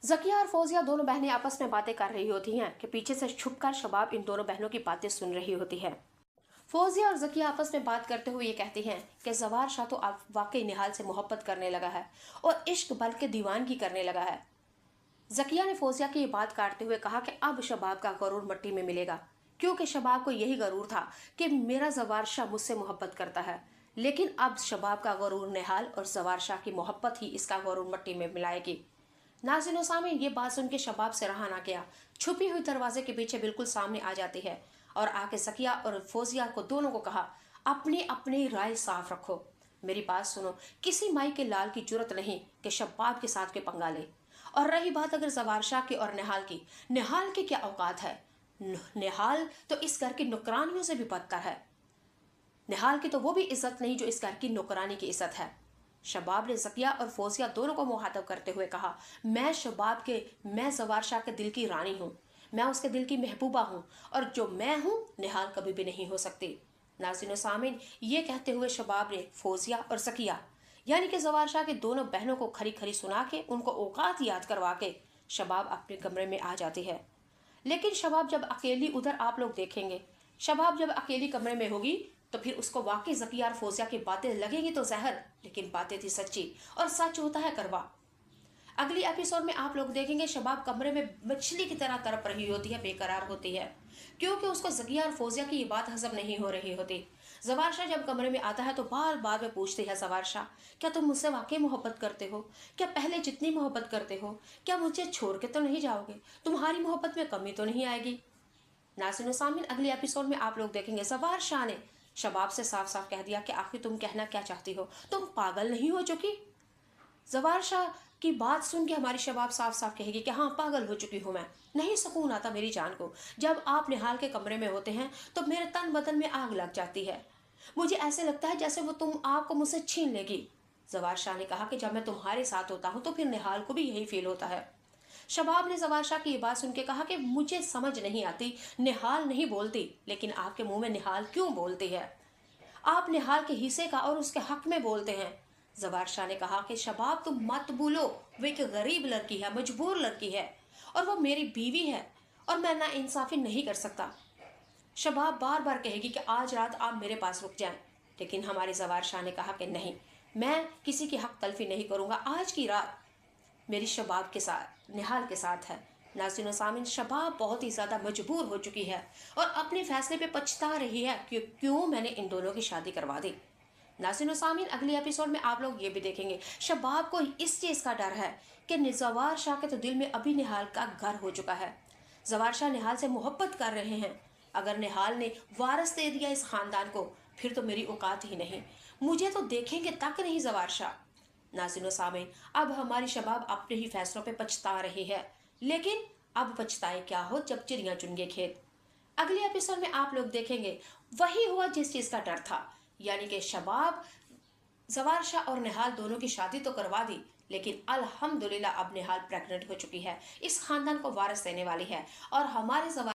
ज़किया और फौजिया दोनों बहनें आपस में बातें कर रही होती हैं कि पीछे से छुपकर शबाब इन दोनों बहनों की बातें सुन रही होती है। फौजिया और ज़किया आपस में बात करते हुए ये कहती हैं कि ज़वार शाह तो आप वाकई निहाल से मोहब्बत करने लगा है और इश्क बल्कि दीवानगी करने लगा है। ज़किया ने फौजिया की ये बात काटते हुए कहा कि अब शबाब का गरूर मिट्टी में मिलेगा, क्योंकि शबाब को यही गरूर था कि मेरा ज़वार शाह मुझसे मोहब्बत करता है, लेकिन अब शबाब का गरूर निहाल और ज़वार शाह की मोहब्बत ही इसका गरूर मिट्टी में मिलाएगी। नाज़रीन व सामीन, ये बात सुन के शबाब से रहा ना गया, छुपी हुई दरवाजे के पीछे बिल्कुल सामने आ जाती है और आके ज़किया और फौजिया को दोनों को कहा, अपनी अपनी राय साफ रखो, मेरी बात सुनो, किसी माई के लाल की जरूरत नहीं कि शबाब के साथ के पंगा ले। और रही बात अगर ज़वार शाह की और निहाल की क्या औकात है। निहाल तो इस घर की नौकरानियों से भी बदतर है। निहाल की तो वो भी इज्जत नहीं जो इस घर की नौकरानी की इज्जत है। शबाब ने ज़किया और फौजिया दोनों को मुखातब करते हुए कहा, मैं ज़वार शाह के दिल की रानी हूँ, मैं उसके दिल की महबूबा हूँ और जो मैं हूँ निहाल कभी भी नहीं हो सकती। नाज़रीन सामीन, ये कहते हुए शबाब ने फौजिया और ज़किया यानी कि ज़वार शाह की दोनों बहनों को खरी खरी सुना के उनको औकात याद करवा के शबाब अपने कमरे में आ जाती है। लेकिन शबाब जब अकेली उधर आप लोग देखेंगे, शबाब जब अकेली कमरे में होगी तो फिर उसको वाकई ज़किया और फौजिया की बातें लगेंगी तो जहर, लेकिन बातें थी सच्ची और सच होता है कड़वा। अगली एपिसोड में आप लोग देखेंगे शबाब कमरे में मछली की तरह तड़प रही होती है, बेकरार होती है, क्योंकि उसको ज़किया और फौजिया की ये बात हजम नहीं हो रही होती। ज़वार शाह जब कमरे में आता है तो बार बार में पूछती है, ज़वार शाह क्या तुम मुझसे वाकई मोहब्बत करते हो? क्या पहले जितनी मोहब्बत करते हो? क्या मुझे छोड़ के तो नहीं जाओगे? तुम्हारी मोहब्बत में कमी तो नहीं आएगी? नाज़रीन व सामीन, अगले एपिसोड में आप लोग देखेंगे ज़वार शाह ने शबाब से साफ साफ कह दिया कि आखिर तुम कहना क्या चाहती हो, तुम पागल नहीं हो चुकी? ज़वार शाह की बात सुन के हमारी शबाब साफ साफ कहेगी कि हाँ, पागल हो चुकी हूँ मैं, नहीं सुकून आता मेरी जान को, जब आप निहाल के कमरे में होते हैं तो मेरे तन बदन में आग लग जाती है, मुझे ऐसे लगता है जैसे वो तुम आपको मुझसे छीन लेगी। ज़वार शाह ने कहा कि जब मैं तुम्हारे साथ होता हूँ तो फिर निहाल को भी यही फील होता है। शबाब ने ज़वार शाह की ये बात सुन के कहा कि मुझे समझ नहीं आती, निहाल नहीं बोलती, लेकिन आपके मुंह में निहाल क्यों बोलती है? आप निहाल के हिस्से का और उसके हक में बोलते हैं। ज़वार शाह ने कहा कि शबाब तुम मत भूलो, वो एक गरीब लड़की है, मजबूर लड़की है और वो मेरी बीवी है और मैं ना इंसाफी नहीं कर सकता। शबाब बार बार कहेगी कि आज रात आप मेरे पास रुक जाएं, लेकिन हमारे ज़वार शाह ने कहा कि नहीं, मैं किसी की हक तलफी नहीं करूंगा, आज की रात मेरी शबाब के साथ, निहाल के साथ है। नाज़रीन व सामीन, शबाब बहुत ही ज़्यादा मजबूर हो चुकी है और अपने फैसले पे पछता रही है कि क्यों मैंने इन दोनों की शादी करवा दी। नाज़रीन व सामीन, अगले एपिसोड में आप लोग ये भी देखेंगे शबाब को इस चीज़ का डर है कि ज़वार शाह के तो दिल में अभी निहाल का घर हो चुका है। ज़वार शाह निहाल से मोहब्बत कर रहे हैं, अगर निहाल ने वारस दे दिया इस खानदान को फिर तो मेरी औकात ही नहीं, मुझे तो देखेंगे तक नहीं ज़वार शाह। नाज़रीन व सामीन, अब हमारी शबाब अपने ही फैसलों पे पछता रही है, लेकिन अब पछताए क्या हो जब चिड़ियां चुन गए खेत। अगले एपिसोड में आप लोग देखेंगे वही हुआ जिस चीज का डर था, यानी कि शबाब ज़वार शाह और निहाल दोनों की शादी तो करवा दी, लेकिन अल्हम्दुलिल्लाह अब निहाल प्रेग्नेंट हो चुकी है, इस खानदान को वारिस देने वाली है और हमारे